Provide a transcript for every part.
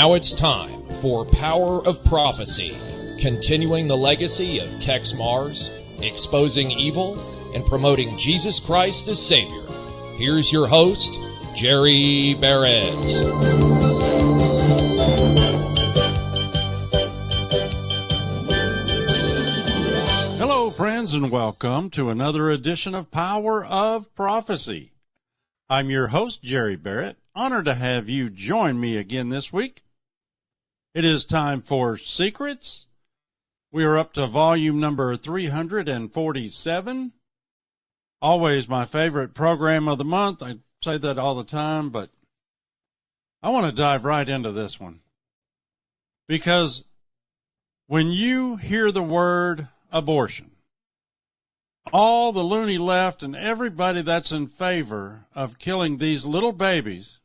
Now it's time for Power of Prophecy, continuing the legacy of Tex Mars, exposing evil, and promoting Jesus Christ as Savior. Here's your host, Jerry Barrett. Hello, friends, and welcome to another edition of Power of Prophecy. I'm your host, Jerry Barrett. Honored to have you join me again this week. It is time for Secrets. We are up to volume number 347. Always my favorite program of the month. I say that all the time, but I want to dive right into this one. Because when you hear the word abortion, all the loony left and everybody that's in favor of killing these little babies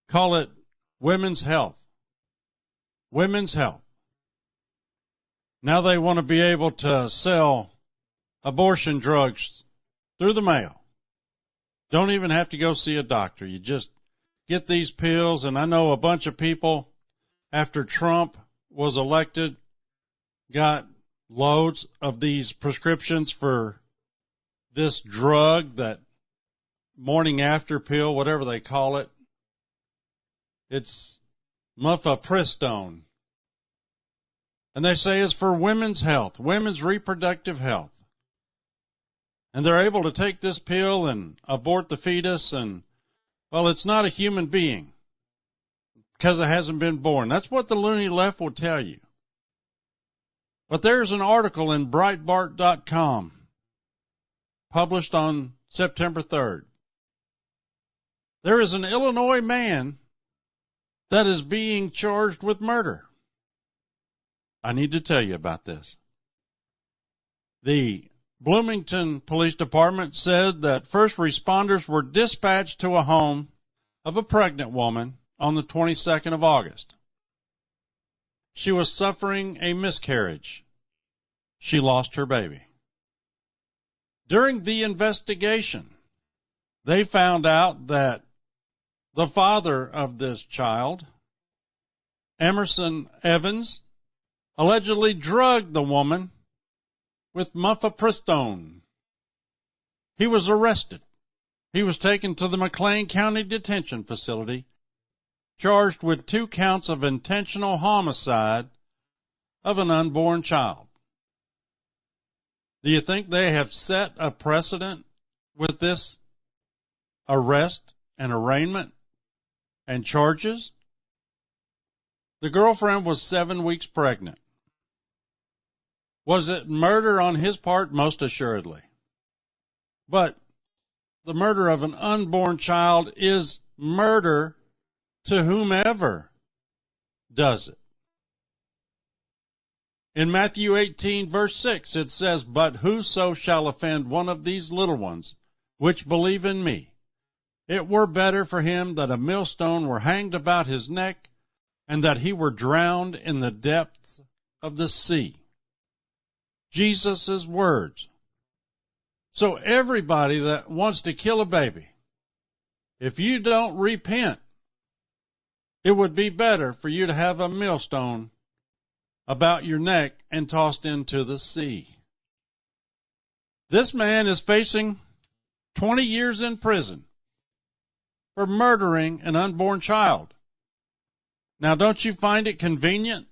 call it women's health. Women's health. Now they want to be able to sell abortion drugs through the mail. Don't even have to go see a doctor. You just get these pills. And I know a bunch of people, after Trump was elected, got loads of these prescriptions for this drug, that morning after pill, whatever they call it. It's mifepristone. And they say it's for women's health, women's reproductive health. And they're able to take this pill and abort the fetus, and, well, it's not a human being because it hasn't been born. That's what the loony left will tell you. But there's an article in Breitbart.com published on September 3rd. There is an Illinois man that is being charged with murder. I need to tell you about this. The Bloomington Police Department said that first responders were dispatched to a home of a pregnant woman on the 22nd of August. She was suffering a miscarriage. She lost her baby. During the investigation, they found out that the father of this child, Emerson Evans, allegedly drugged the woman with mifepristone. He was arrested. He was taken to the McLean County Detention Facility, charged with 2 counts of intentional homicide of an unborn child. Do you think they have set a precedent with this arrest and arraignment and charges? The girlfriend was 7 weeks pregnant. Was it murder on his part? Most assuredly. But the murder of an unborn child is murder to whomever does it. In Matthew 18, verse 6, it says, "But whoso shall offend one of these little ones, which believe in me, it were better for him that a millstone were hanged about his neck, and that he were drowned in the depths of the sea." Jesus' words. So everybody that wants to kill a baby, if you don't repent, it would be better for you to have a millstone about your neck and tossed into the sea. This man is facing 20 years in prison for murdering an unborn child. Now, don't you find it convenient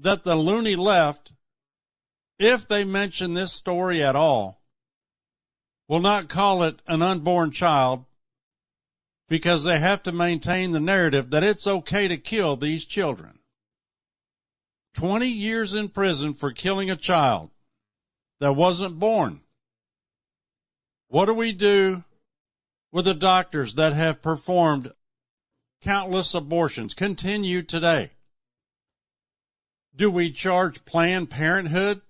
that the loony left, if they mention this story at all, will not call it an unborn child because they have to maintain the narrative that it's okay to kill these children? 20 years in prison for killing a child that wasn't born. What do we do with the doctors that have performed countless abortions, continue today? Do we charge Planned Parenthood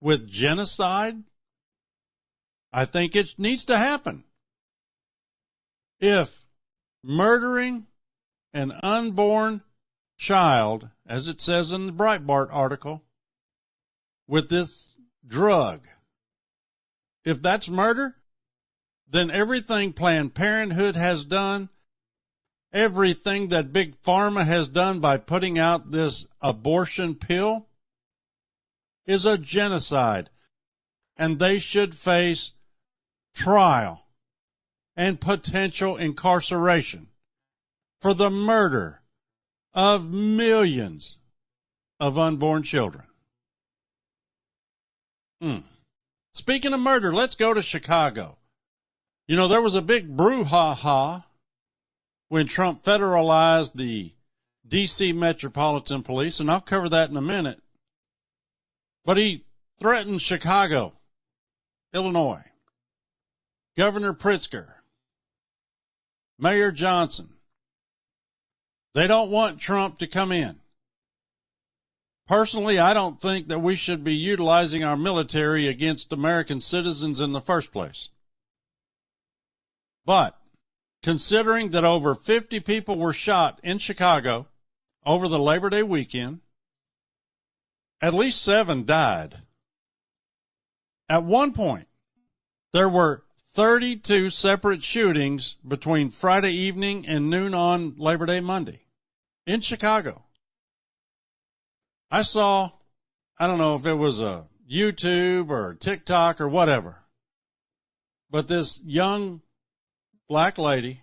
with genocide? I think it needs to happen. If murdering an unborn child, as it says in the Breitbart article, with this drug, if that's murder, then everything Planned Parenthood has done, everything that Big Pharma has done by putting out this abortion pill is a genocide, and they should face trial and potential incarceration for the murder of millions of unborn children. Speaking of murder, let's go to Chicago. You know, there was a big brouhaha when Trump federalized the D.C. Metropolitan Police, and I'll cover that in a minute. But he threatened Chicago, Illinois, Governor Pritzker, Mayor Johnson. They don't want Trump to come in. Personally, I don't think that we should be utilizing our military against American citizens in the first place. But considering that over 50 people were shot in Chicago over the Labor Day weekend, at least 7 died. At one point, there were 32 separate shootings between Friday evening and noon on Labor Day Monday in Chicago. I saw, I don't know if it was a YouTube or TikTok or whatever, but this young black lady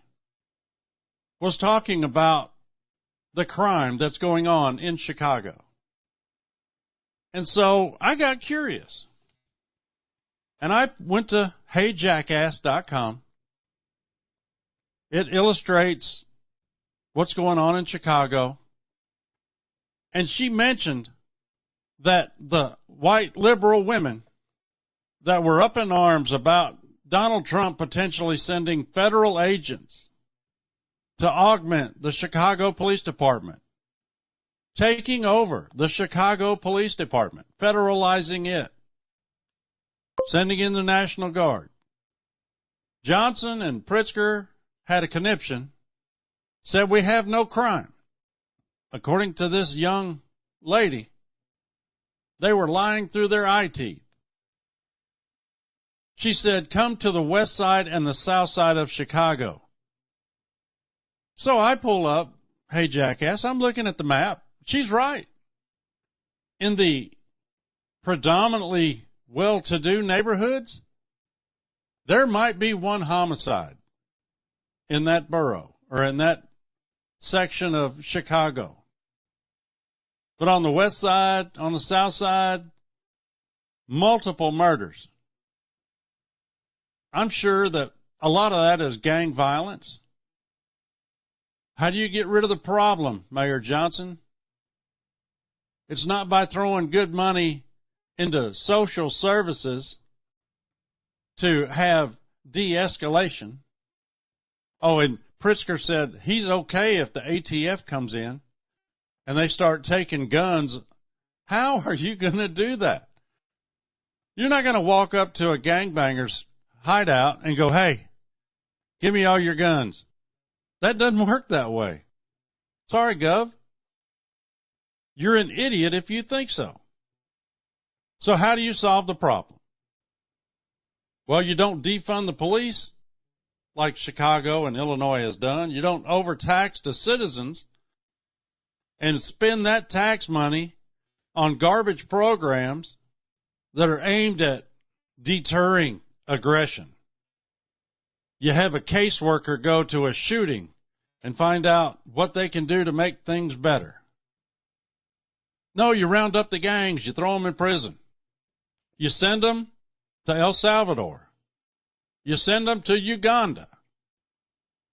was talking about the crime that's going on in Chicago. And so I got curious. And I went to heyjackass.com. It illustrates what's going on in Chicago. And she mentioned that the white liberal women that were up in arms about Donald Trump potentially sending federal agents to augment the Chicago Police Department, taking over the Chicago Police Department, federalizing it, sending in the National Guard. Johnson and Pritzker had a conniption, said we have no crime. According to this young lady, they were lying through their eye teeth. She said, come to the west side and the south side of Chicago. So I pull up, hey jackass, I'm looking at the map. She's right. In the predominantly well-to-do neighborhoods, there might be one homicide in that borough or in that section of Chicago. But on the west side, on the south side, multiple murders. I'm sure that a lot of that is gang violence. How do you get rid of the problem, Mayor Johnson? It's not by throwing good money into social services to have de-escalation. Oh, and Pritzker said he's okay if the ATF comes in and they start taking guns. How are you going to do that? You're not going to walk up to a gangbanger's hideout and go, hey, give me all your guns. That doesn't work that way. Sorry, Gov. You're an idiot if you think so. So how do you solve the problem? Well, you don't defund the police like Chicago and Illinois has done. You don't overtax the citizens and spend that tax money on garbage programs that are aimed at deterring aggression. You have a caseworker go to a shooting and find out what they can do to make things better. No, you round up the gangs, you throw them in prison. You send them to El Salvador. You send them to Uganda.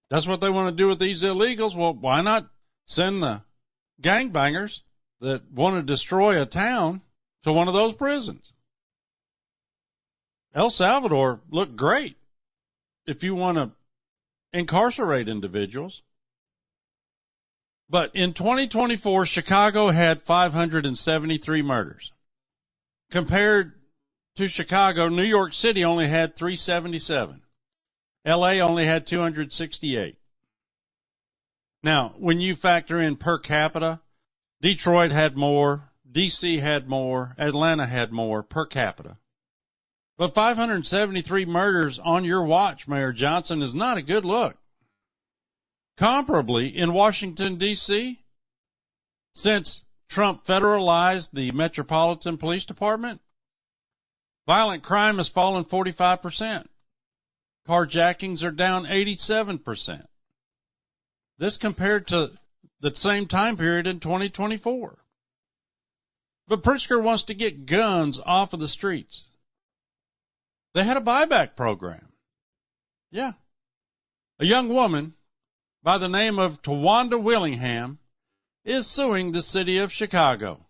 That's what they want to do with these illegals. Well, why not send the gangbangers that want to destroy a town to one of those prisons? El Salvador looked great if you want to incarcerate individuals. But in 2024, Chicago had 573 murders. Compared to Chicago, New York City only had 377. L.A. only had 268. Now, when you factor in per capita, Detroit had more, D.C. had more, Atlanta had more per capita. But 573 murders on your watch, Mayor Johnson, is not a good look. Comparably, in Washington, D.C., since Trump federalized the Metropolitan Police Department, violent crime has fallen 45%. Carjackings are down 87%. This compared to the same time period in 2024. But Pritzker wants to get guns off of the streets. They had a buyback program. Yeah. A young woman by the name of Tawanda Willingham is suing the city of Chicago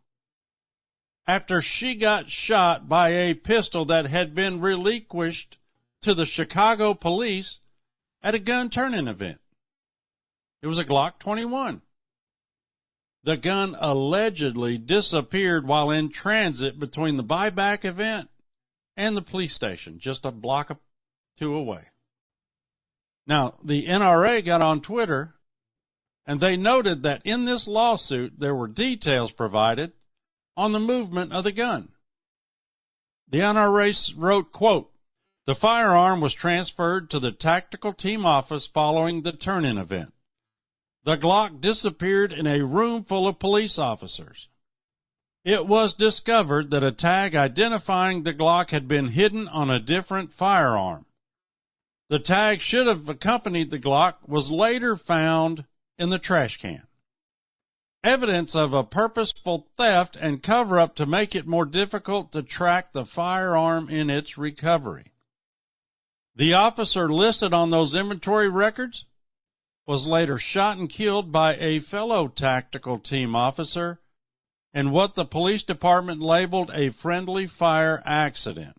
after she got shot by a pistol that had been relinquished to the Chicago police at a gun turn-in event. It was a Glock 21. The gun allegedly disappeared while in transit between the buyback event and the police station, just a block or two away. Now, the NRA got on Twitter, and they noted that in this lawsuit there were details provided on the movement of the gun. The NRA wrote, quote, "The firearm was transferred to the tactical team office following the turn-in event. The Glock disappeared in a room full of police officers. It was discovered that a tag identifying the Glock had been hidden on a different firearm. The tag should have accompanied the Glock was later found in the trash can. Evidence of a purposeful theft and cover-up to make it more difficult to track the firearm in its recovery. The officer listed on those inventory records was later shot and killed by a fellow tactical team officer in what the police department labeled a friendly fire accident.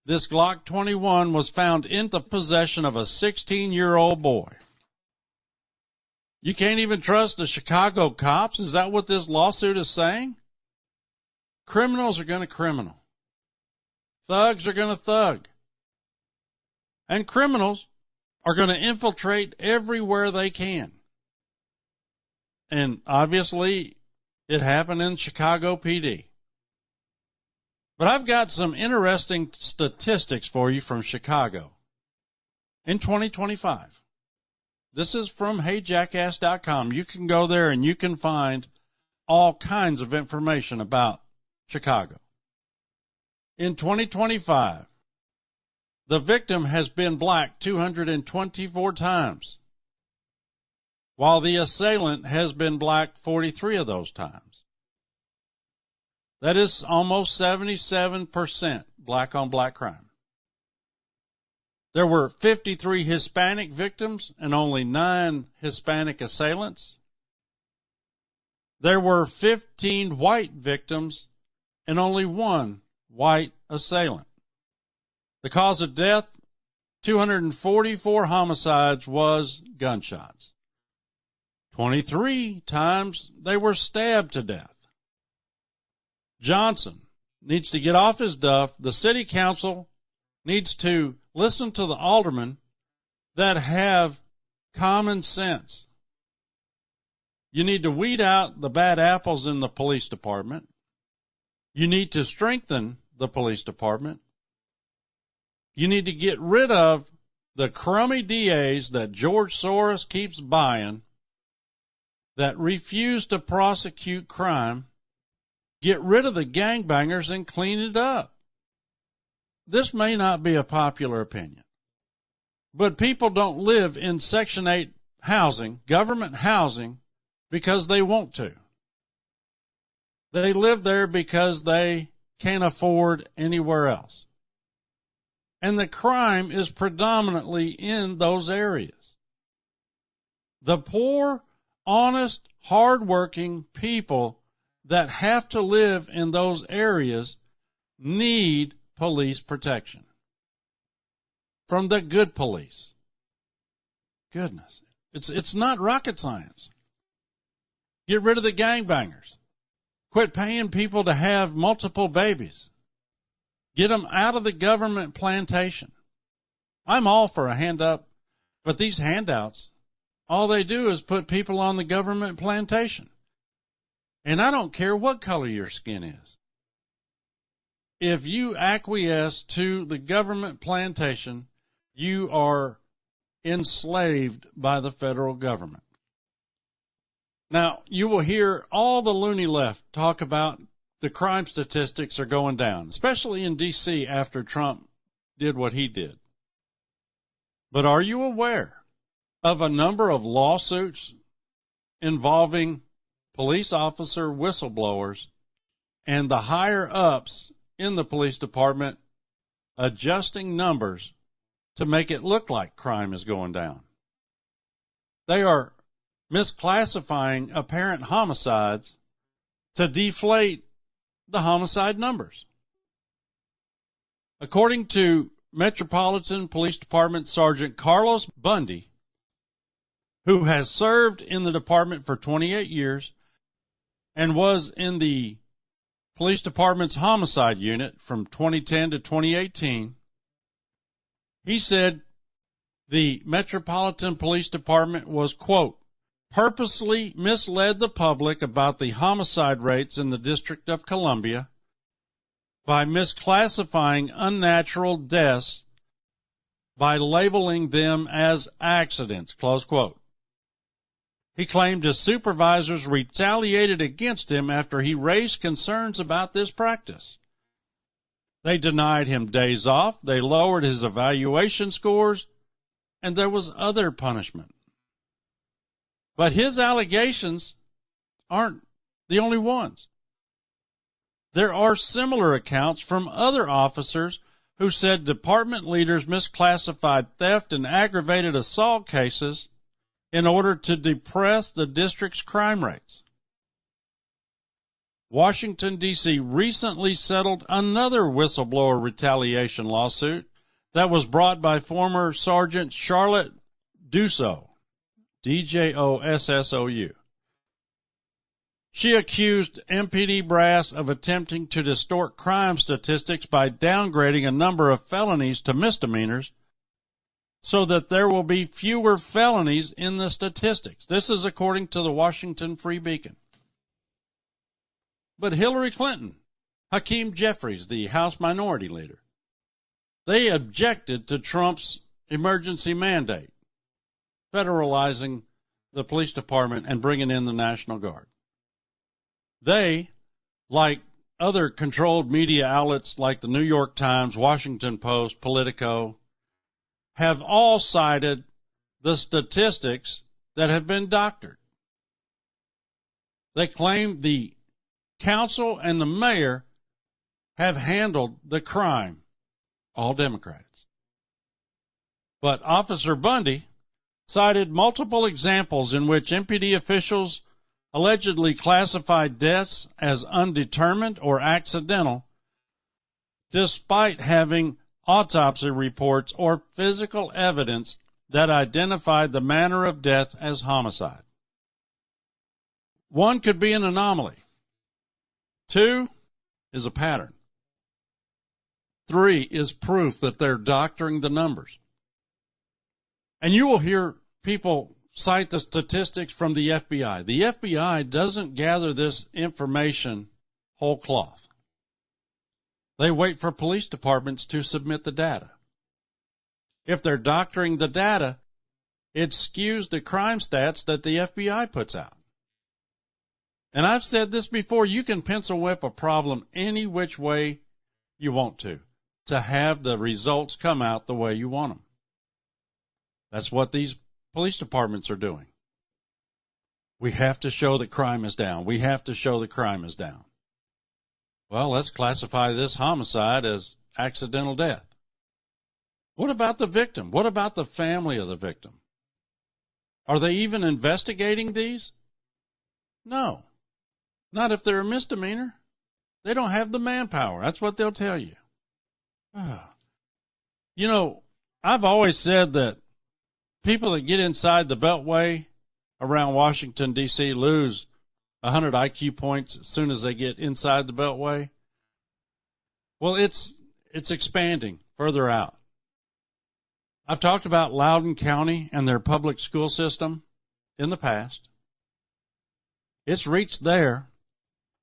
This Glock 21 was found in the possession of a 16-year-old boy." You can't even trust the Chicago cops? Is that what this lawsuit is saying? Criminals are going to criminal. Thugs are going to thug. And criminals are going to infiltrate everywhere they can. And obviously, it happened in Chicago PD. But I've got some interesting statistics for you from Chicago in 2025. This is from HeyJackass.com. You can go there and you can find all kinds of information about Chicago. In 2025, the victim has been black 224 times, while the assailant has been black 43 of those times. That is almost 77% black on black crime. There were 53 Hispanic victims and only 9 Hispanic assailants. There were 15 white victims and only 1 white assailant. The cause of death, 244 homicides, was gunshots. 23 times they were stabbed to death. Johnson needs to get off his duff. The city council needs to listen to the aldermen that have common sense. You need to weed out the bad apples in the police department. You need to strengthen the police department. You need to get rid of the crummy DAs that George Soros keeps buying that refuse to prosecute crime. Get rid of the gangbangers and clean it up. This may not be a popular opinion, but people don't live in Section 8 housing, government housing, because they want to. They live there because they can't afford anywhere else. And the crime is predominantly in those areas. The poor, honest, hardworking people that have to live in those areas need police protection from the good police. Goodness, it's not rocket science. Get rid of the gangbangers. Quit paying people to have multiple babies. Get them out of the government plantation. I'm all for a hand up, but these handouts, all they do is put people on the government plantation. And I don't care what color your skin is. If you acquiesce to the government plantation, you are enslaved by the federal government. Now, you will hear all the loony left talk about the crime statistics are going down, especially in D.C. after Trump did what he did. But are you aware of a number of lawsuits involving police officer whistleblowers and the higher-ups in the police department adjusting numbers to make it look like crime is going down? They are misclassifying apparent homicides to deflate the homicide numbers. According to Metropolitan Police Department Sergeant Carlos Bundy, who has served in the department for 28 years and was in the police department's homicide unit from 2010 to 2018, he said the Metropolitan Police Department was, quote, purposely misled the public about the homicide rates in the District of Columbia by misclassifying unnatural deaths by labeling them as accidents, close quote. He claimed his supervisors retaliated against him after he raised concerns about this practice. They denied him days off, they lowered his evaluation scores, and there was other punishment. But his allegations aren't the only ones. There are similar accounts from other officers who said department leaders misclassified theft and aggravated assault cases in order to depress the district's crime rates. Washington, D.C. recently settled another whistleblower retaliation lawsuit that was brought by former Sergeant Charlotte Dussault, D-J-O-S-S-O-U. She accused MPD brass of attempting to distort crime statistics by downgrading a number of felonies to misdemeanors so that there will be fewer felonies in the statistics. This is according to the Washington Free Beacon. But Hillary Clinton, Hakeem Jeffries, the House Minority Leader, they objected to Trump's emergency mandate, federalizing the police department and bringing in the National Guard. They, like other controlled media outlets like the New York Times, Washington Post, Politico, have all cited the statistics that have been doctored. They claim the council and the mayor have handled the crime, all Democrats. But Officer Bundy cited multiple examples in which MPD officials allegedly classified deaths as undetermined or accidental, despite having autopsy reports or physical evidence that identified the manner of death as homicide. 1 could be an anomaly. 2 is a pattern. 3 is proof that they're doctoring the numbers. And you will hear people cite the statistics from the FBI. The FBI doesn't gather this information whole cloth. They wait for police departments to submit the data. If they're doctoring the data, it skews the crime stats that the FBI puts out. And I've said this before, you can pencil whip a problem any which way you want to have the results come out the way you want them. That's what these police departments are doing. We have to show that crime is down. We have to show that crime is down. Well, let's classify this homicide as accidental death. What about the victim? What about the family of the victim? Are they even investigating these? No. Not if they're a misdemeanor. They don't have the manpower. That's what they'll tell you. You know, I've always said that people that get inside the Beltway around Washington, D.C. lose 100 IQ points as soon as they get inside the Beltway. Well, it's expanding further out. I've talked about Loudoun County and their public school system in the past. It's reached there.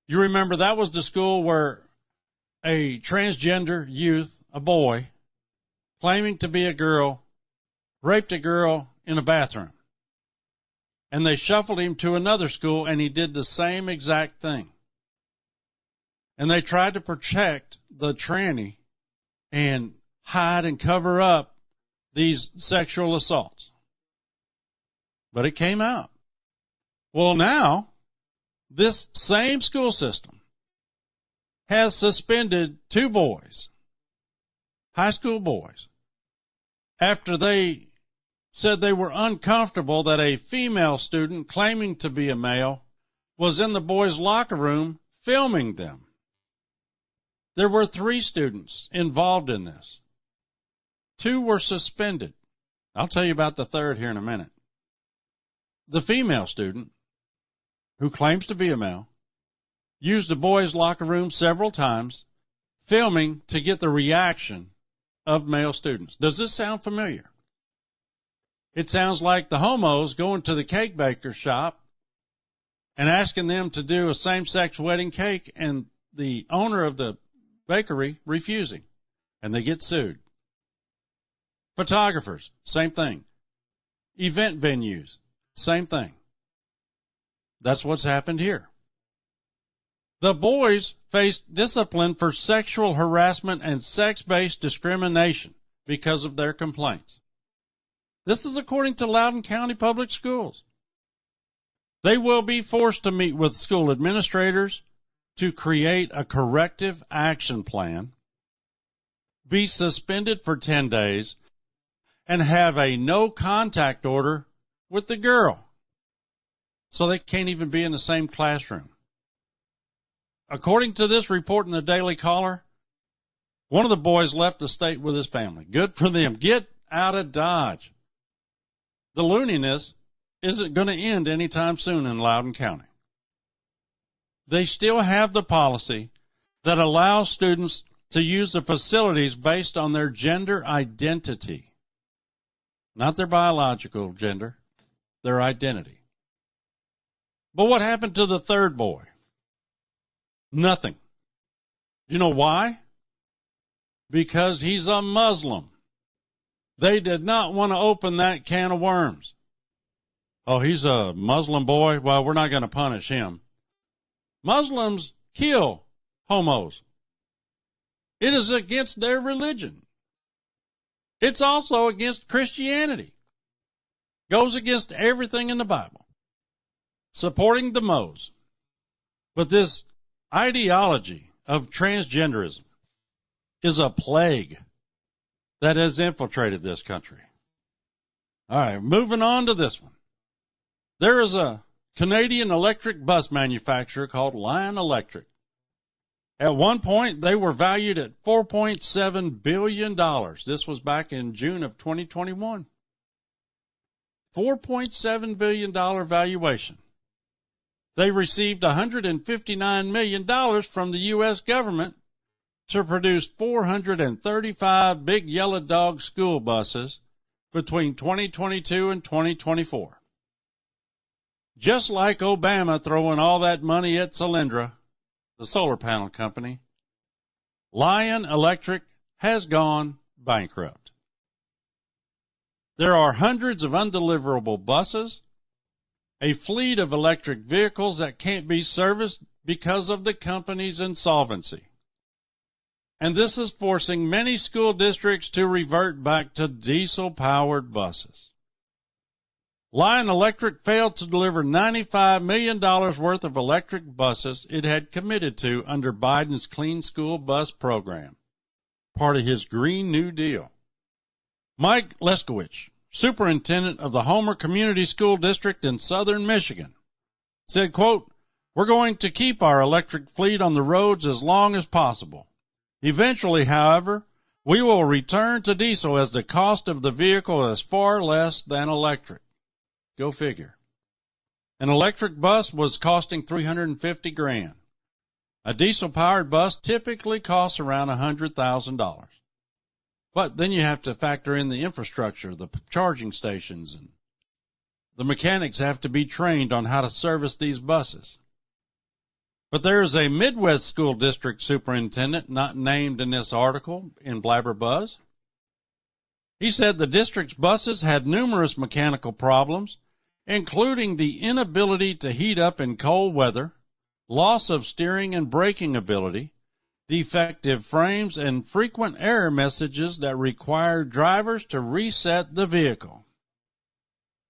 You remember that was the school where a transgender youth, a boy, claiming to be a girl, raped a girl in a bathroom. And they shuffled him to another school, and he did the same exact thing. And they tried to protect the tranny and hide and cover up these sexual assaults. But it came out. Well, now, this same school system has suspended 2 boys, high school boys, after they said they were uncomfortable that a female student claiming to be a male was in the boys' locker room filming them. There were 3 students involved in this. 2 were suspended. I'll tell you about the third here in a minute. The female student, who claims to be a male, used the boys' locker room several times, filming to get the reaction of male students. Does this sound familiar? It sounds like the homos going to the cake baker shop and asking them to do a same-sex wedding cake, and the owner of the bakery refusing, and they get sued. Photographers, same thing. Event venues, same thing. That's what's happened here. The boys faced discipline for sexual harassment and sex-based discrimination because of their complaints. This is according to Loudoun County Public Schools. They will be forced to meet with school administrators to create a corrective action plan, be suspended for 10 days, and have a no-contact order with the girl. So they can't even be in the same classroom. According to this report in the Daily Caller, one of the boys left the state with his family. Good for them. Get out of Dodge. The looniness isn't going to end anytime soon in Loudoun County. They still have the policy that allows students to use the facilities based on their gender identity. Not their biological gender, their identity. But what happened to the third boy? Nothing. You know why? Because he's a Muslim. They did not want to open that can of worms. Oh, he's a Muslim boy? Well, we're not going to punish him. Muslims kill homos. It is against their religion. It's also against Christianity. Goes against everything in the Bible. Supporting the Mos. But this ideology of transgenderism is a plague that has infiltrated this country. All right, moving on to this one. There is a Canadian electric bus manufacturer called Lion Electric. At one point, they were valued at $4.7 billion. This was back in June of 2021. $4.7 billion valuation. They received $159 million from the U.S. government to produce 435 big yellow dog school buses between 2022 and 2024. Just like Obama throwing all that money at Solyndra, the solar panel company, Lion Electric has gone bankrupt. There are hundreds of undeliverable buses, a fleet of electric vehicles that can't be serviced because of the company's insolvency. And this is forcing many school districts to revert back to diesel-powered buses. Lion Electric failed to deliver $95 million worth of electric buses it had committed to under Biden's Clean School Bus program, part of his Green New Deal. Mike Leskowich, superintendent of the Homer Community School District in southern Michigan, said, quote, "We're going to keep our electric fleet on the roads as long as possible. Eventually, however, we will return to diesel as the cost of the vehicle is far less than electric." Go figure. An electric bus was costing $350,000. A diesel-powered bus typically costs around $100,000. But then you have to factor in the infrastructure, the charging stations, and the mechanics have to be trained on how to service these buses. But there is a Midwest school district superintendent not named in this article in Blabber Buzz. He said the district's buses had numerous mechanical problems, including the inability to heat up in cold weather, loss of steering and braking ability, defective frames, and frequent error messages that required drivers to reset the vehicle.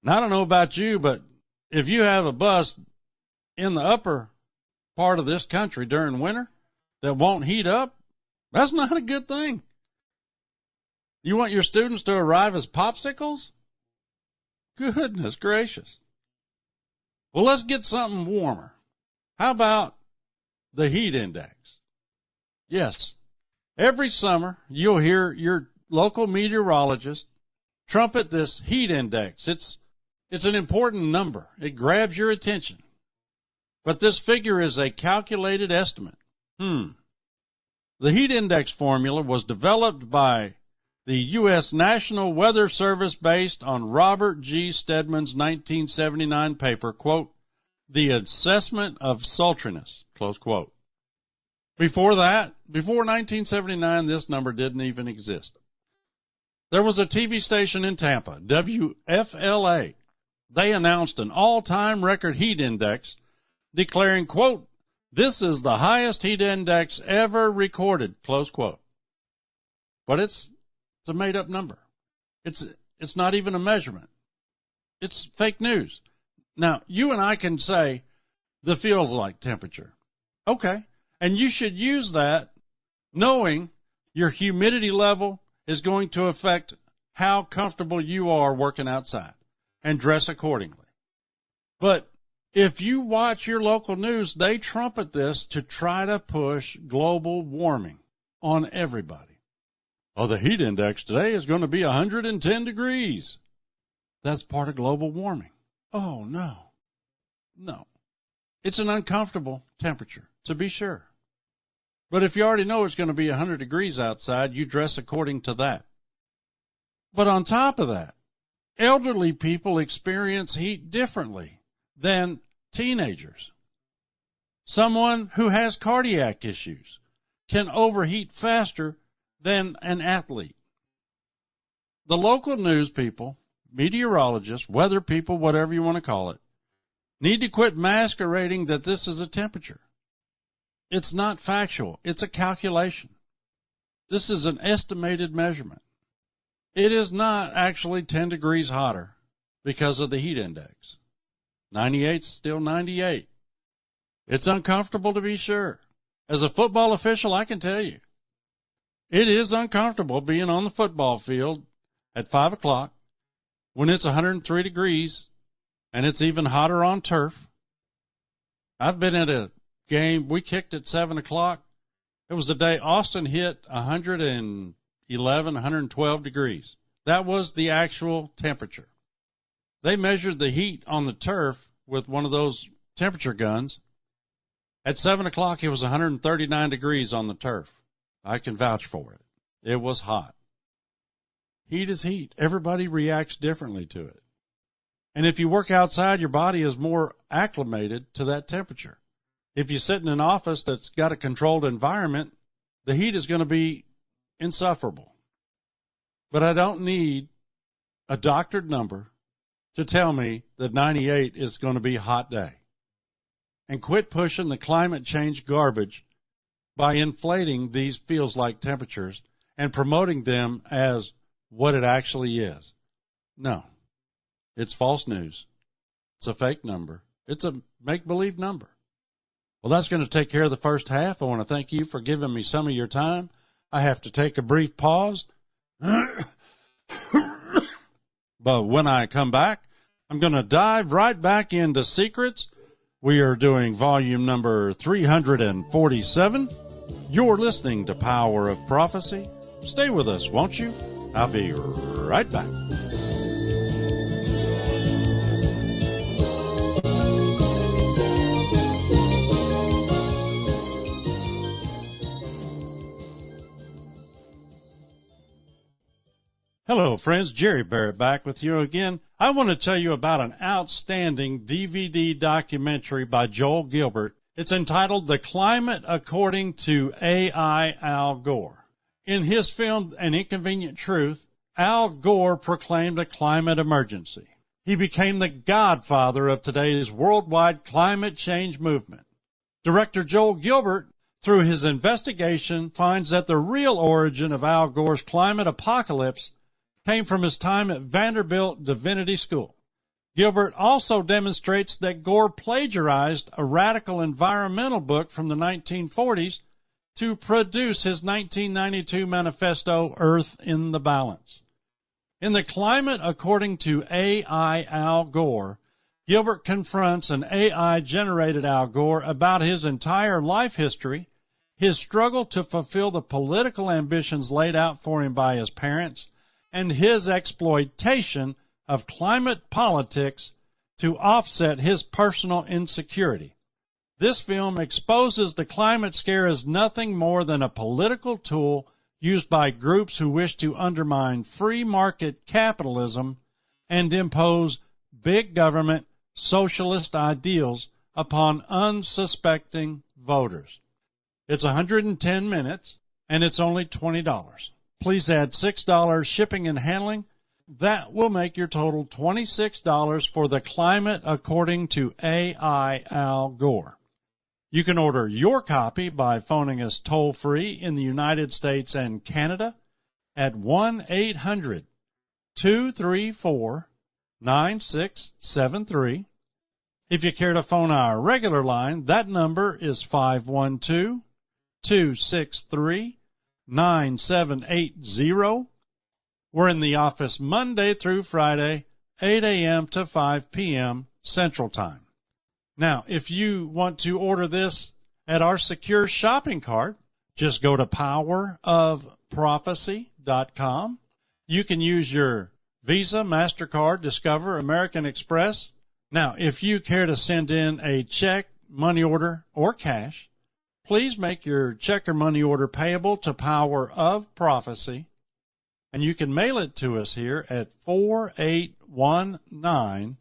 Now, I don't know about you, but if you have a bus in the upper part of this country during winter that won't heat up, that's not a good thing. You want your students to arrive as popsicles? Goodness gracious. Well, let's get something warmer. How about the heat index? Yes, every summer you'll hear your local meteorologist trumpet this heat index. It's an important number. It grabs your attention. But this figure is a calculated estimate. The heat index formula was developed by the U.S. National Weather Service based on Robert G. Stedman's 1979 paper, quote, The Assessment of Sultriness, close quote. Before 1979, this number didn't even exist. There was a TV station in Tampa, WFLA. They announced an all-time record heat index, declaring, quote, This is the highest heat index ever recorded, close quote. But it's a made-up number. It's not even a measurement. It's fake news. Now, you and I can say the feels-like temperature. Okay, and you should use that knowing your humidity level is going to affect how comfortable you are working outside, and dress accordingly. But if you watch your local news, they trumpet this to try to push global warming on everybody. Oh, the heat index today is going to be 110 degrees. That's part of global warming. Oh, no. No. It's an uncomfortable temperature, to be sure. But if you already know it's going to be 100 degrees outside, you dress according to that. But on top of that, elderly people experience heat differently than teenagers. Someone who has cardiac issues can overheat faster than an athlete. The local news people, meteorologists, weather people, whatever you want to call it, need to quit masquerading that this is a temperature. It's not factual. It's a calculation. This is an estimated measurement. It is not actually 10 degrees hotter because of the heat index. 98 is still 98. It's uncomfortable, to be sure. As a football official, I can tell you, it is uncomfortable being on the football field at 5 o'clock when it's 103 degrees and it's even hotter on turf. I've been at a game, we kicked at 7 o'clock. It was the day Austin hit 111, 112 degrees. That was the actual temperature. They measured the heat on the turf with one of those temperature guns. At 7 o'clock, it was 139 degrees on the turf. I can vouch for it. It was hot. Heat is heat. Everybody reacts differently to it. And if you work outside, your body is more acclimated to that temperature. If you sit in an office that's got a controlled environment, the heat is going to be insufferable. But I don't need a doctored number to tell me that 98 is going to be a hot day. And quit pushing the climate change garbage by inflating these feels-like temperatures and promoting them as what it actually is. No, it's false news. It's a fake number. It's a make-believe number. Well, that's going to take care of the first half. I want to thank you for giving me some of your time. I have to take a brief pause. But when I come back, I'm going to dive right back into secrets. We are doing volume number 347. You're listening to Power of Prophecy. Stay with us, won't you? I'll be right back. Hello, friends. Jerry Barrett back with you again. I want to tell you about an outstanding DVD documentary by Joel Gilbert. It's entitled The Climate According to AI Al Gore. In his film, An Inconvenient Truth, Al Gore proclaimed a climate emergency. He became the godfather of today's worldwide climate change movement. Director Joel Gilbert, through his investigation, finds that the real origin of Al Gore's climate apocalypse came from his time at Vanderbilt Divinity School. Gilbert also demonstrates that Gore plagiarized a radical environmental book from the 1940s to produce his 1992 manifesto, Earth in the Balance. In The Climate According to AI Al Gore, Gilbert confronts an AI-generated Al Gore about his entire life history, his struggle to fulfill the political ambitions laid out for him by his parents, and his exploitation of climate politics to offset his personal insecurity. This film exposes the climate scare as nothing more than a political tool used by groups who wish to undermine free market capitalism and impose big government socialist ideals upon unsuspecting voters. It's 110 minutes, and it's only $20. Please add $6 shipping and handling. That will make your total $26 for The Climate According to AI Al Gore. You can order your copy by phoning us toll-free in the United States and Canada at 1-800-234-9673. If you care to phone our regular line, that number is 512-263-9780. We're in the office Monday through Friday, 8 a.m. to 5 p.m. Central Time. Now, if you want to order this at our secure shopping cart, just go to powerofprophecy.com. You can use your Visa, MasterCard, Discover, American Express. Now, if you care to send in a check, money order, or cash, please make your check or money order payable to Power of Prophecy, and you can mail it to us here at 4819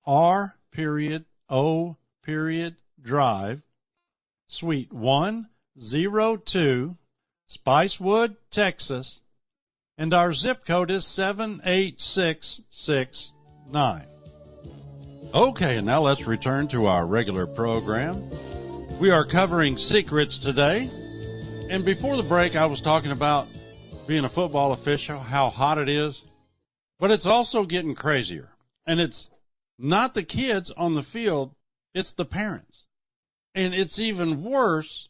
R.O. Drive, Suite 102, Spicewood, Texas, and our zip code is 78669. Okay, and now let's return to our regular program. We are covering secrets today, and before the break I was talking about being a football official, how hot it is, but it's also getting crazier, and it's not the kids on the field, it's the parents. And it's even worse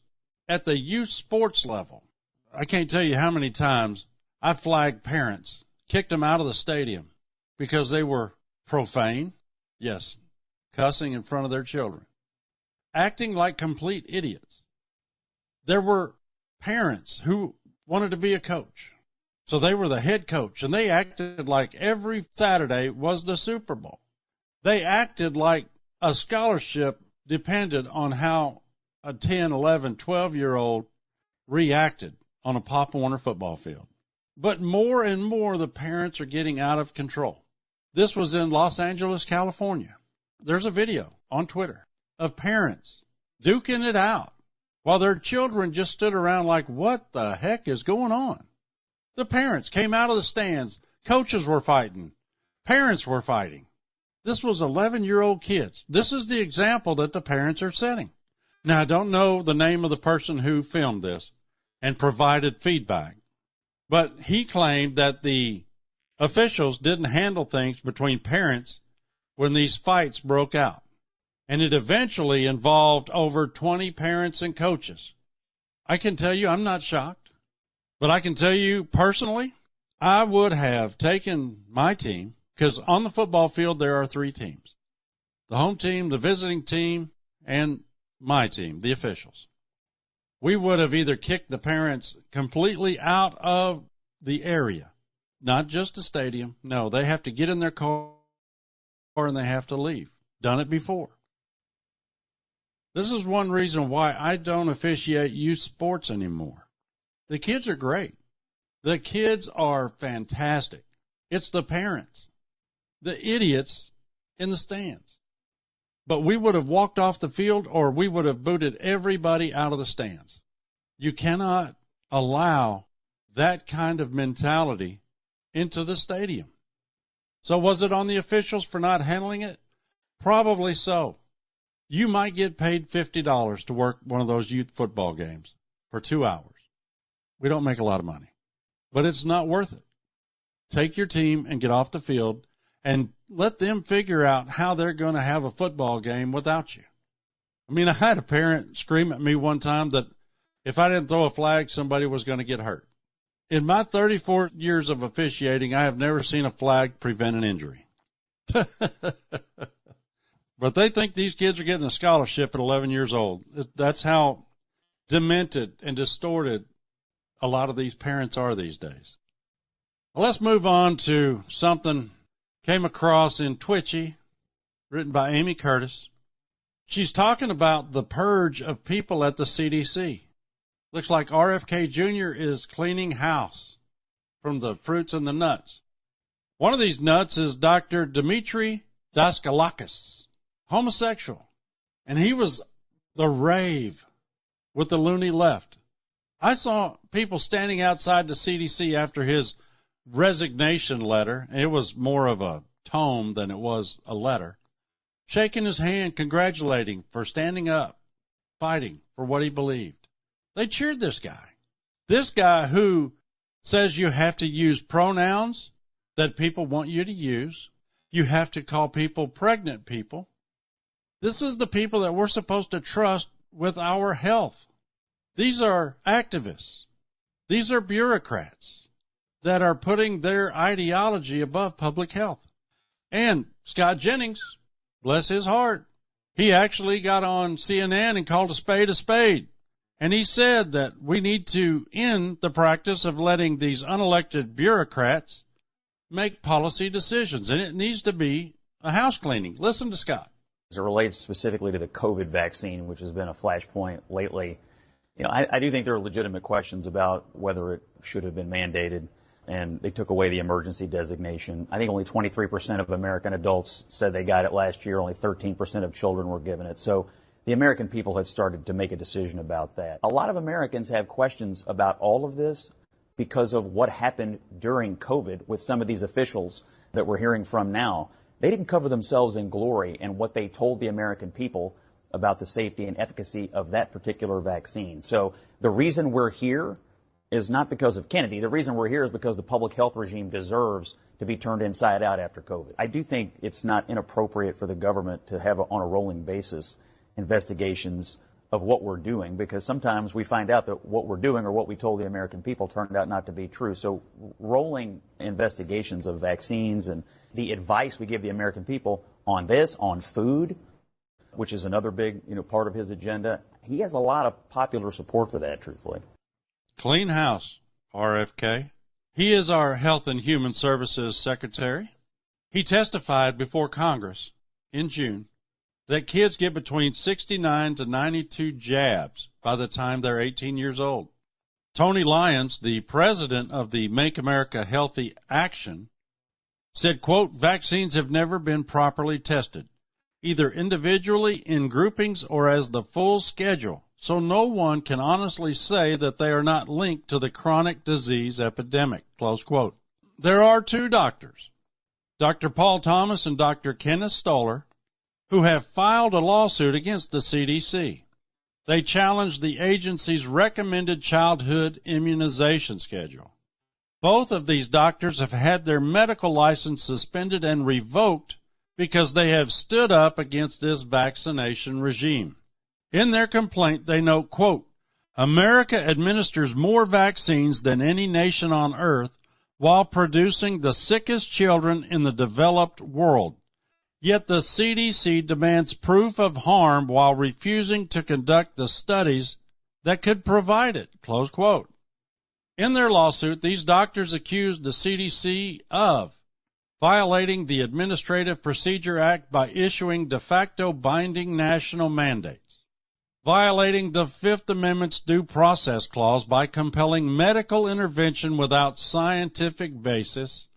at the youth sports level. I can't tell you how many times I flagged parents, kicked them out of the stadium because they were profane, yes, cussing in front of their children, acting like complete idiots. There were parents who wanted to be a coach, so they were the head coach, and they acted like every Saturday was the Super Bowl. They acted like a scholarship depended on how a 10, 11, 12-year-old reacted on a Pop Warner football field. But more and more the parents are getting out of control. This was in Los Angeles, California. There's a video on Twitter of parents duking it out while their children just stood around like, what the heck is going on? The parents came out of the stands. Coaches were fighting. Parents were fighting. This was 11-year-old kids. This is the example that the parents are setting. Now, I don't know the name of the person who filmed this and provided feedback, but he claimed that the officials didn't handle things between parents when these fights broke out, and it eventually involved over 20 parents and coaches. I can tell you I'm not shocked, but I can tell you personally, I would have taken my team, because on the football field there are 3 teams: the home team, the visiting team, and my team, the officials. We would have either kicked the parents completely out of the area, not just the stadium. No, they have to get in their car and they have to leave. Done it before. This is one reason why I don't officiate youth sports anymore. The kids are great. The kids are fantastic. It's the parents, the idiots in the stands. But we would have walked off the field, or we would have booted everybody out of the stands. You cannot allow that kind of mentality into the stadium. So was it on the officials for not handling it? Probably so. You might get paid $50 to work one of those youth football games for 2 hours. We don't make a lot of money, but it's not worth it. Take your team and get off the field and let them figure out how they're going to have a football game without you. I mean, I had a parent scream at me one time that if I didn't throw a flag, somebody was going to get hurt. In my 34 years of officiating, I have never seen a flag prevent an injury. But they think these kids are getting a scholarship at 11 years old. That's how demented and distorted a lot of these parents are these days. Well, let's move on to something came across in Twitchy, written by Amy Curtis. She's talking about the purge of people at the CDC. Looks like RFK Jr. is cleaning house from the fruits and the nuts. One of these nuts is Dr. Dimitri Daskalakis, homosexual, and he was the rave with the loony left. I saw people standing outside the CDC after his resignation letter. It was more of a tome than it was a letter, shaking his hand, congratulating for standing up, fighting for what he believed. They cheered this guy who says you have to use pronouns that people want you to use. You have to call people pregnant people. This is the people that we're supposed to trust with our health. These are activists. These are bureaucrats that are putting their ideology above public health. And Scott Jennings, bless his heart, he actually got on CNN and called a spade a spade. And he said that we need to end the practice of letting these unelected bureaucrats make policy decisions. And it needs to be a house cleaning. Listen to Scott. As it relates specifically to the COVID vaccine, which has been a flashpoint lately, I do think there are legitimate questions about whether it should have been mandated, and they took away the emergency designation. I think only 23% of American adults said they got it last year. Only 13% of children were given it. So the American people had started to make a decision about that. A lot of Americans have questions about all of this because of what happened during COVID with some of these officials that we're hearing from now. They didn't cover themselves in glory and what they told the American people about the safety and efficacy of that particular vaccine. So the reason we're here is not because of Kennedy. The reason we're here is because the public health regime deserves to be turned inside out after COVID. I do think it's not inappropriate for the government to have, on a rolling basis, investigations of what we're doing, because sometimes we find out that what we're doing or what we told the American people turned out not to be true. So rolling investigations of vaccines and the advice we give the American people on this, on food, which is another big part of his agenda, he has a lot of popular support for that, truthfully. Clean house, RFK. He is our Health and Human Services Secretary. He testified before Congress in June that kids get between 69 to 92 jabs by the time they're 18 years old. Tony Lyons, the president of the Make America Healthy Action, said, quote, vaccines have never been properly tested, either individually, in groupings, or as the full schedule, so no one can honestly say that they are not linked to the chronic disease epidemic, close quote. There are two doctors, Dr. Paul Thomas and Dr. Kenneth Stoller, who have filed a lawsuit against the CDC. They challenged the agency's recommended childhood immunization schedule. Both of these doctors have had their medical license suspended and revoked because they have stood up against this vaccination regime. In their complaint, they note, quote, America administers more vaccines than any nation on earth while producing the sickest children in the developed world. Yet the CDC demands proof of harm while refusing to conduct the studies that could provide it, close quote. In their lawsuit, these doctors accused the CDC of violating the Administrative Procedure Act by issuing de facto binding national mandates, violating the Fifth Amendment's Due Process Clause by compelling medical intervention without scientific basis,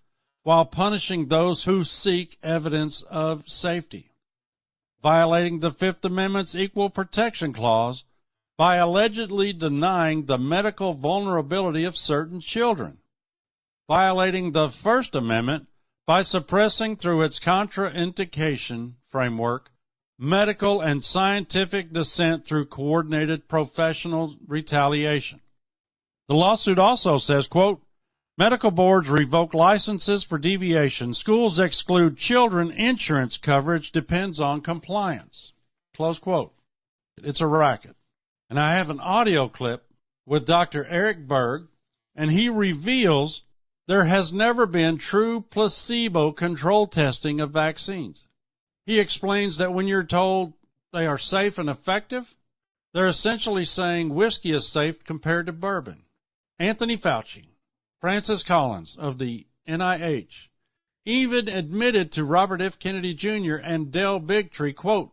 while punishing those who seek evidence of safety, violating the Fifth Amendment's Equal Protection Clause by allegedly denying the medical vulnerability of certain children, violating the First Amendment by suppressing through its contraindication framework medical and scientific dissent through coordinated professional retaliation. The lawsuit also says, quote, medical boards revoke licenses for deviation. Schools exclude children. Insurance coverage depends on compliance. Close quote. It's a racket. And I have an audio clip with Dr. Eric Berg, and he reveals there has never been true placebo control testing of vaccines. He explains that when you're told they are safe and effective, they're essentially saying whiskey is safe compared to bourbon. Anthony Fauci, Francis Collins of the NIH, even admitted to Robert F. Kennedy Jr. and Del Bigtree, quote,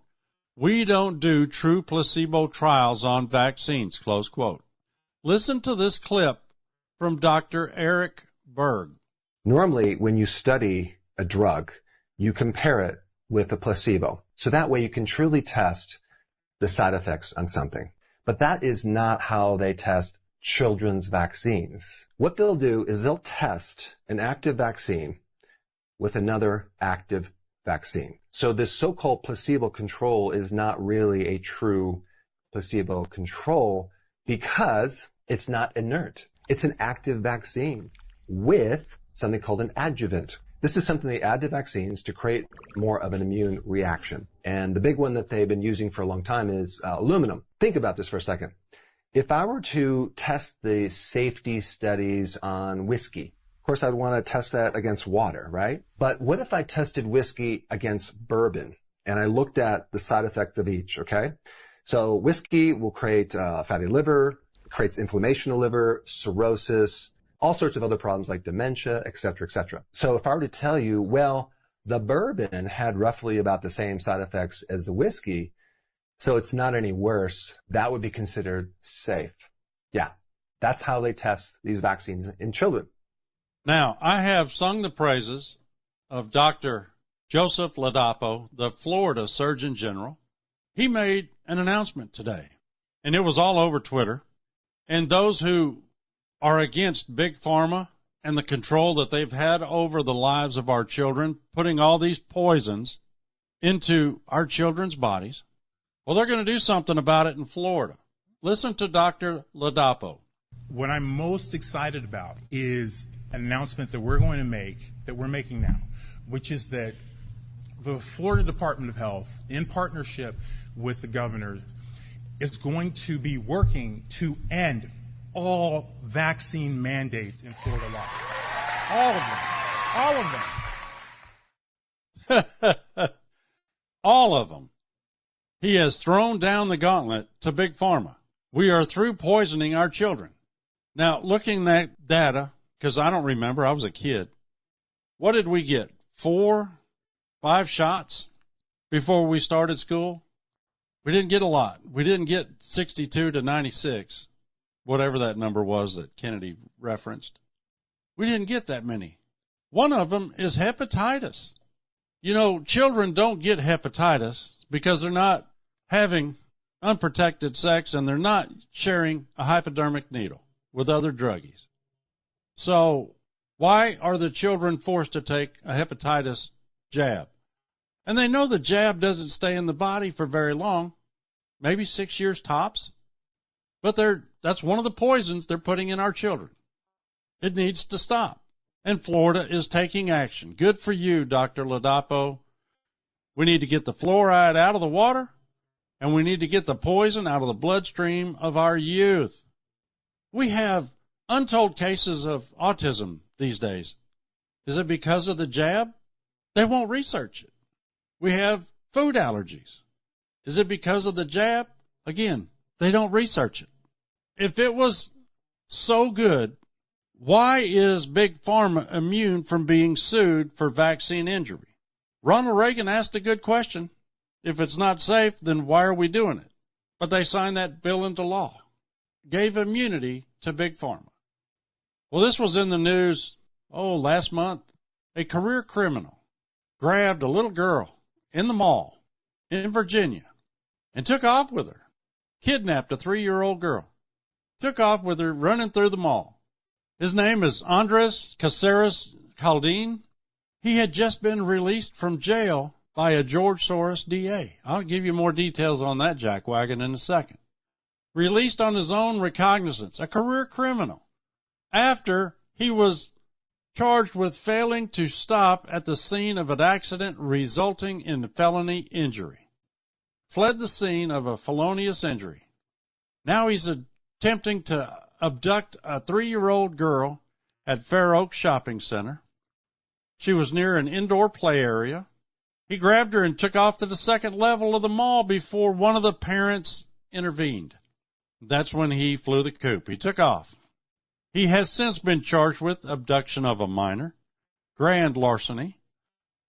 we don't do true placebo trials on vaccines, close quote. Listen to this clip from Dr. Eric Berg. Normally, when you study a drug, you compare it with a placebo. So that way you can truly test the side effects on something. But that is not how they test children's vaccines. What they'll do is they'll test an active vaccine with another active vaccine. So this so-called placebo control is not really a true placebo control because it's not inert. It's an active vaccine with something called an adjuvant. This is something they add to vaccines to create more of an immune reaction. And the big one that they've been using for a long time is aluminum. Think about this for a second. If I were to test the safety studies on whiskey, of course I'd want to test that against water, right? But what if I tested whiskey against bourbon and I looked at the side effect of each, okay? So whiskey will create fatty liver, creates inflammation of liver, cirrhosis, all sorts of other problems like dementia, et cetera, et cetera. So if I were to tell you, well, the bourbon had roughly about the same side effects as the whiskey, so it's not any worse, that would be considered safe. Yeah, that's how they test these vaccines in children. Now, I have sung the praises of Dr. Joseph Ladapo, the Florida Surgeon General. He made an announcement today, and it was all over Twitter. And those who are against Big Pharma and the control that they've had over the lives of our children, putting all these poisons into our children's bodies, well, they're going to do something about it in Florida. Listen to Dr. Ladapo. What I'm most excited about is an announcement that we're going to make, that we're making now, which is that the Florida Department of Health, in partnership with the governor, is going to be working to end all vaccine mandates in Florida law. All of them. All of them. He has thrown down the gauntlet to Big Pharma. We are through poisoning our children. Now, looking at data, because I don't remember, I was a kid, what did we get? 4, 5 shots before we started school? We didn't get a lot. We didn't get 62 to 96, whatever that number was that Kennedy referenced. We didn't get that many. One of them is hepatitis. You know, children don't get hepatitis because they're not having unprotected sex and they're not sharing a hypodermic needle with other druggies. So why are the children forced to take a hepatitis jab? And they know the jab doesn't stay in the body for very long, maybe 6 years tops. But that's one of the poisons they're putting in our children. It needs to stop. And Florida is taking action. Good for you, Dr. Ladapo. We need to get the fluoride out of the water, and we need to get the poison out of the bloodstream of our youth. We have untold cases of autism these days. Is it because of the jab? They won't research it. We have food allergies. Is it because of the jab? Again, they don't research it. If it was so good, why is Big Pharma immune from being sued for vaccine injury? Ronald Reagan asked a good question. If it's not safe, then why are we doing it? But they signed that bill into law, gave immunity to Big Pharma. Well, this was in the news, last month. A career criminal grabbed a little girl in the mall in Virginia and took off with her, kidnapped a 3-year-old girl, took off with her running through the mall. His name is Andres Caceres Caldine. He had just been released from jail by a George Soros DA. I'll give you more details on that jackwagon in a second. Released on his own recognizance, a career criminal, after he was charged with failing to stop at the scene of an accident resulting in felony injury. Fled the scene of a felonious injury. Now he's attempting to abduct a 3-year-old girl at Fair Oaks Shopping Center. She was near an indoor play area. He grabbed her and took off to the second level of the mall before one of the parents intervened. That's when he flew the coop. He took off. He has since been charged with abduction of a minor, grand larceny,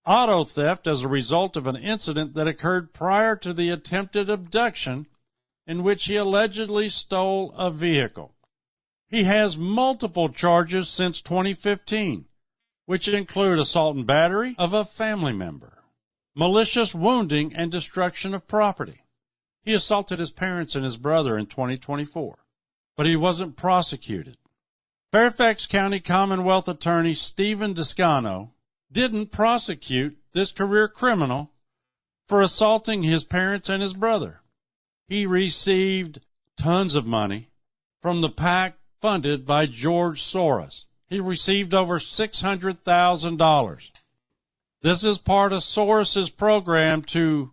auto theft as a result of an incident that occurred prior to the attempted abduction in which he allegedly stole a vehicle. He has multiple charges since 2015, which include assault and battery of a family member, malicious wounding and destruction of property. He assaulted his parents and his brother in 2024, but he wasn't prosecuted. Fairfax County Commonwealth Attorney Stephen Descano didn't prosecute this career criminal for assaulting his parents and his brother. He received tons of money from the PAC funded by George Soros. He received over $600,000. This is part of Soros's program to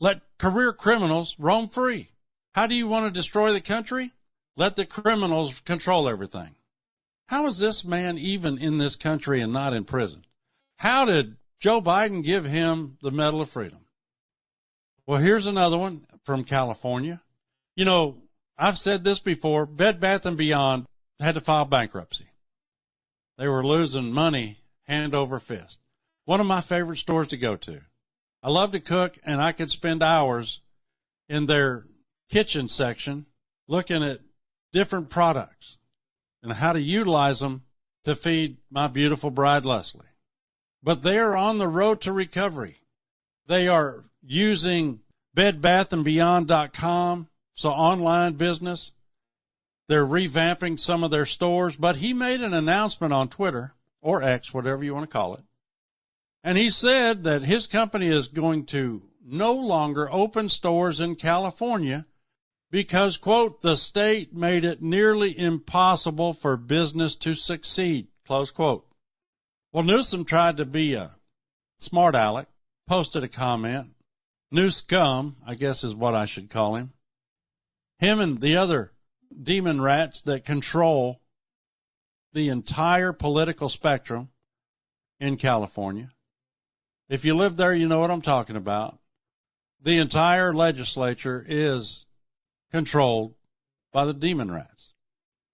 let career criminals roam free. How do you want to destroy the country? Let the criminals control everything. How is this man even in this country and not in prison? How did Joe Biden give him the Medal of Freedom? Well, here's another one from California. You know, I've said this before, Bed Bath & Beyond had to file bankruptcy. They were losing money hand over fist. One of my favorite stores to go to. I love to cook, and I could spend hours in their kitchen section looking at different products and how to utilize them to feed my beautiful bride, Leslie. But they are on the road to recovery. They are using bedbathandbeyond.com, so online business. They're revamping some of their stores, but he made an announcement on Twitter, or X, whatever you want to call it, and he said that his company is going to no longer open stores in California because, quote, the state made it nearly impossible for business to succeed, close quote. Well, Newsom tried to be a smart aleck, posted a comment. New scum, I guess is what I should call him. Him and the other demon rats that control the entire political spectrum in California. If you live there, you know what I'm talking about. The entire legislature is controlled by the demon rats.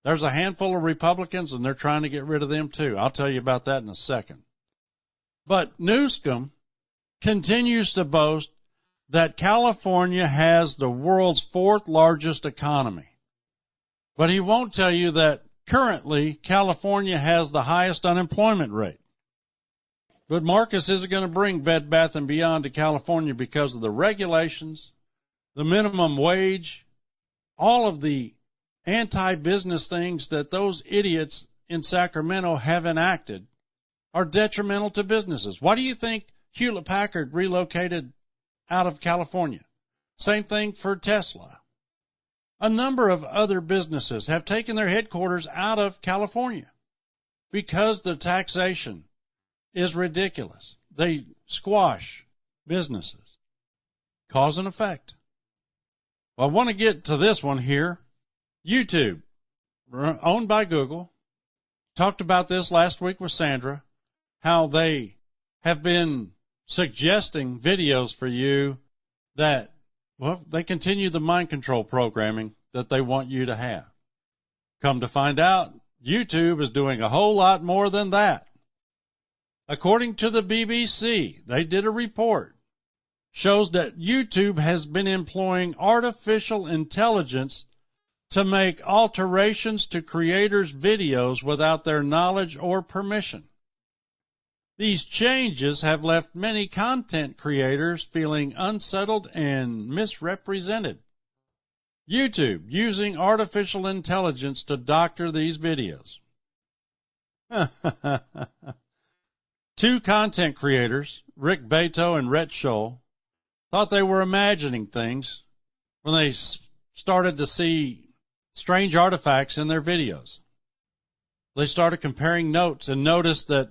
There's a handful of Republicans, and they're trying to get rid of them too. I'll tell you about that in a second. But Newsom continues to boast that California has the world's 4th largest economy. But he won't tell you that currently California has the highest unemployment rate. But Marcus isn't going to bring Bed Bath & Beyond to California because of the regulations, the minimum wage, all of the anti-business things that those idiots in Sacramento have enacted are detrimental to businesses. Why do you think Hewlett-Packard relocated out of California? Same thing for Tesla. A number of other businesses have taken their headquarters out of California because the taxation is ridiculous. They squash businesses. Cause and effect. Well, I want to get to this one here. YouTube, owned by Google. Talked about this last week with Sandra, how they have been suggesting videos for you that, well, they continue the mind control programming that they want you to have. Come to find out, YouTube is doing a whole lot more than that. According to the BBC, they did a report, shows that YouTube has been employing artificial intelligence to make alterations to creators' videos without their knowledge or permission. These changes have left many content creators feeling unsettled and misrepresented. YouTube using artificial intelligence to doctor these videos. Two content creators, Rick Beto and Rhett Scholl, thought they were imagining things when they started to see strange artifacts in their videos. They started comparing notes and noticed that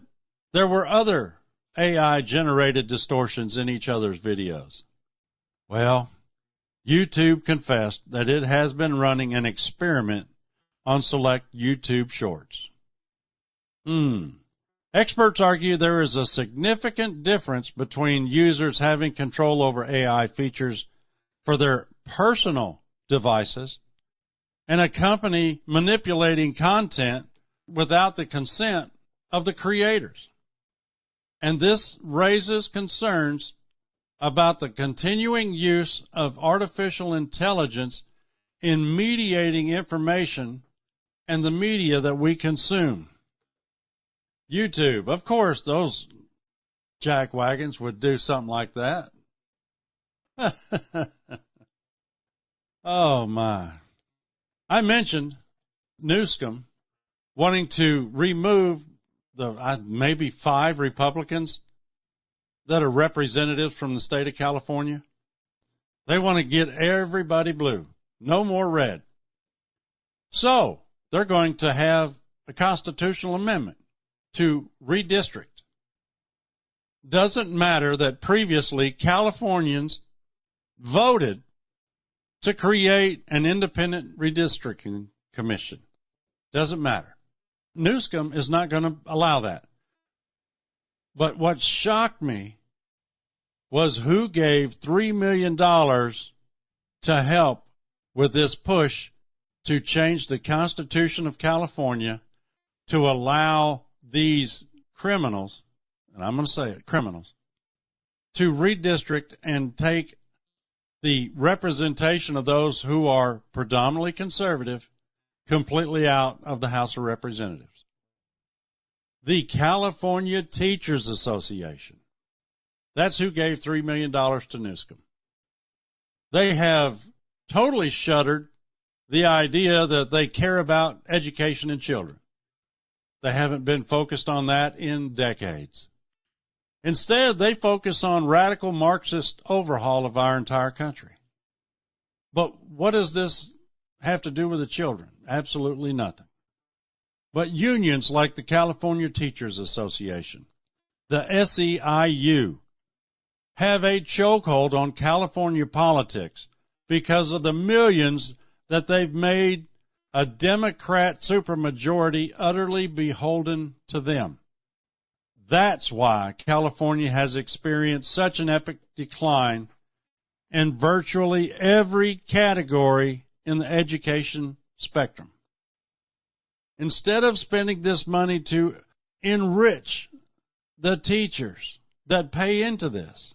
there were other AI-generated distortions in each other's videos. Well, YouTube confessed that it has been running an experiment on select YouTube shorts. Experts argue there is a significant difference between users having control over AI features for their personal devices and a company manipulating content without the consent of the creators. And this raises concerns about the continuing use of artificial intelligence in mediating information and the media that we consume. YouTube, of course, those jackwagons would do something like that. Oh, my. I mentioned Newsom wanting to remove the maybe 5 Republicans that are representatives from the state of California. They want to get everybody blue, no more red. So they're going to have a constitutional amendment to redistrict. Doesn't matter that previously Californians voted to create an independent redistricting commission. Doesn't matter. Newsom is not going to allow that. But what shocked me was who gave $3 million to help with this push to change the Constitution of California to allow these criminals, and I'm going to say it, criminals, to redistrict and take the representation of those who are predominantly conservative completely out of the House of Representatives. The California Teachers Association. That's who gave $3 million to Newsom. They have totally shuttered the idea that they care about education and children. They haven't been focused on that in decades. Instead, they focus on radical Marxist overhaul of our entire country. But what does this have to do with the children? Absolutely nothing. But unions like the California Teachers Association, the SEIU, have a chokehold on California politics because of the millions that they've made a Democrat supermajority utterly beholden to them. That's why California has experienced such an epic decline in virtually every category in the education spectrum. Instead of spending this money to enrich the teachers that pay into this,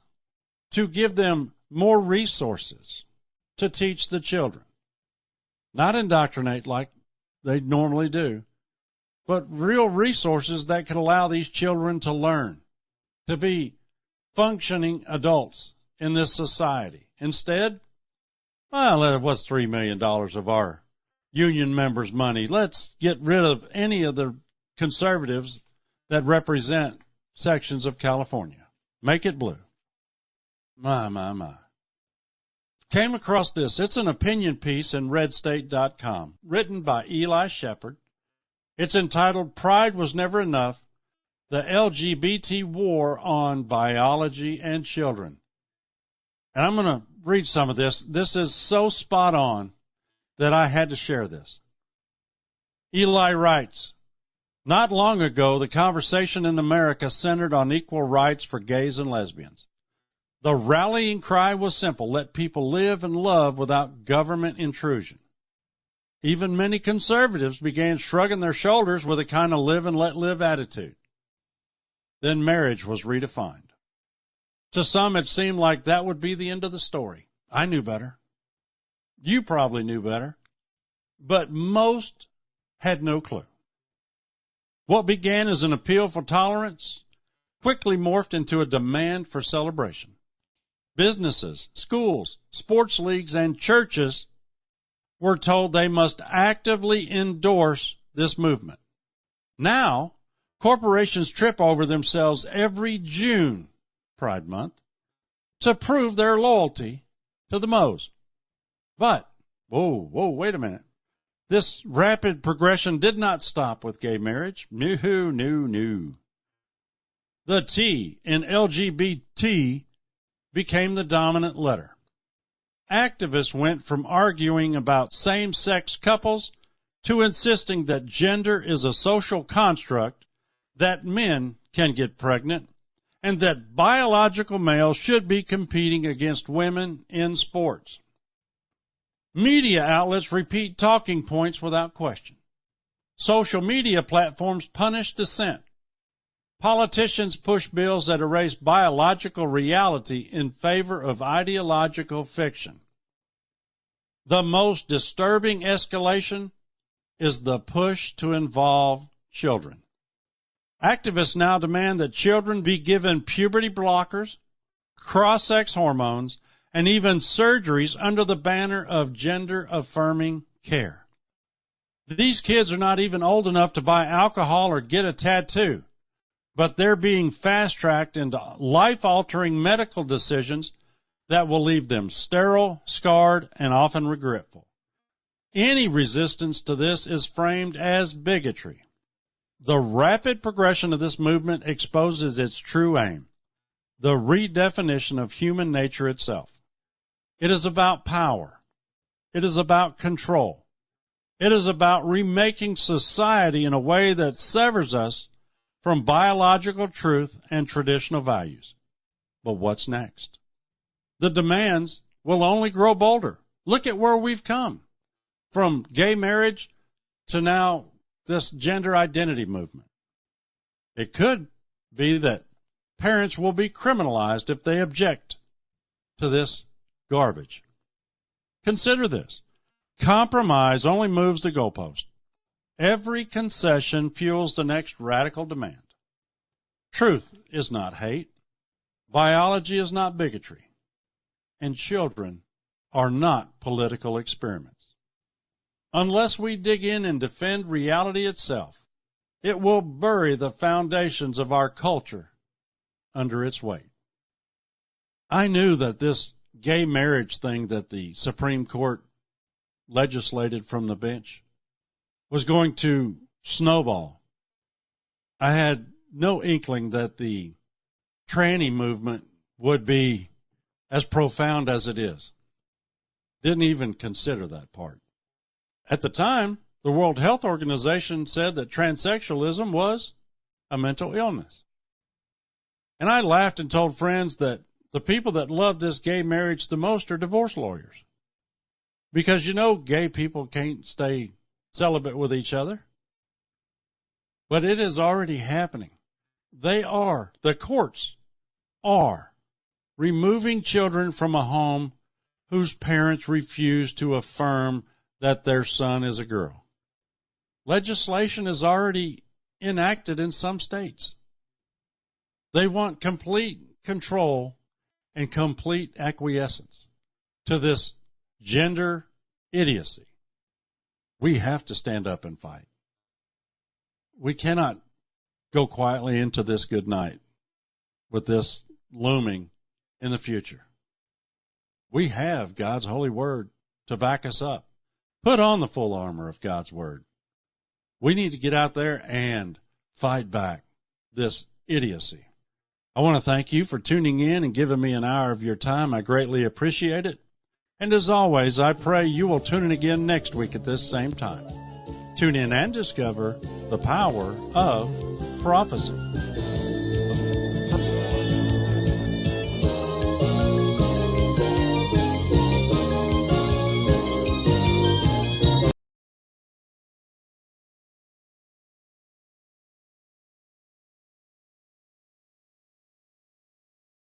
to give them more resources to teach the children, not indoctrinate like they normally do, but real resources that could allow these children to learn, to be functioning adults in this society. Instead, well, what's $3 million of our union members' money? Let's get rid of any of the conservatives that represent sections of California. Make it blue. My. Came across this. It's an opinion piece in redstate.com, written by Eli Shepard. It's entitled, Pride Was Never Enough, the LGBT War on Biology and Children. And I'm going to read some of this. This is so spot on that I had to share this. Eli writes, not long ago, the conversation in America centered on equal rights for gays and lesbians. The rallying cry was simple: let people live and love without government intrusion. Even many conservatives began shrugging their shoulders with a kind of live and let live attitude. Then marriage was redefined. To some, it seemed like that would be the end of the story. I knew better. You probably knew better. But most had no clue. What began as an appeal for tolerance quickly morphed into a demand for celebration. Businesses, schools, sports leagues, and churches were told they must actively endorse this movement. Now, Corporations trip over themselves every June, Pride Month, to prove their loyalty to the Moes. But, wait a minute. This rapid progression did not stop with gay marriage. No. The T in LGBT became the dominant letter. Activists went from arguing about same-sex couples to insisting that gender is a social construct, that men can get pregnant, and that biological males should be competing against women in sports. Media outlets repeat talking points without question. Social media platforms punish dissent. Politicians push bills that erase biological reality in favor of ideological fiction. The most disturbing escalation is the push to involve children. Activists now demand that children be given puberty blockers, cross-sex hormones, and even surgeries under the banner of gender-affirming care. These kids are not even old enough to buy alcohol or get a tattoo, but they're being fast-tracked into life-altering medical decisions that will leave them sterile, scarred, and often regretful. Any resistance to this is framed as bigotry. The rapid progression of this movement exposes its true aim, the redefinition of human nature itself. It is about power. It is about control. It is about remaking society in a way that severs us from biological truth and traditional values. But what's next? The demands will only grow bolder. Look at where we've come, from gay marriage to now this gender identity movement. It could be that parents will be criminalized if they object to this garbage. Consider this. Compromise only moves the goalpost. Every concession fuels the next radical demand. Truth is not hate. Biology is not bigotry. And children are not political experiments. Unless we dig in and defend reality itself, it will bury the foundations of our culture under its weight. I knew that this gay marriage thing that the Supreme Court legislated from the bench was going to snowball. I had no inkling that the tranny movement would be as profound as it is. Didn't even consider that part. At the time, the World Health Organization said that transsexualism was a mental illness. And I laughed and told friends that the people that love this gay marriage the most are divorce lawyers. Because you know gay people can't stay celibate with each other. But it is already happening. The courts are removing children from a home whose parents refuse to affirm that their son is a girl. Legislation is already enacted in some states. They want complete control and complete acquiescence to this gender idiocy. We have to stand up and fight. We cannot go quietly into this good night with this looming in the future. We have God's holy word to back us up. Put on the full armor of God's word. We need to get out there and fight back this idiocy. I want to thank you for tuning in and giving me an hour of your time. I greatly appreciate it. And as always, I pray you will tune in again next week at this same time. Tune in and discover the power of prophecy.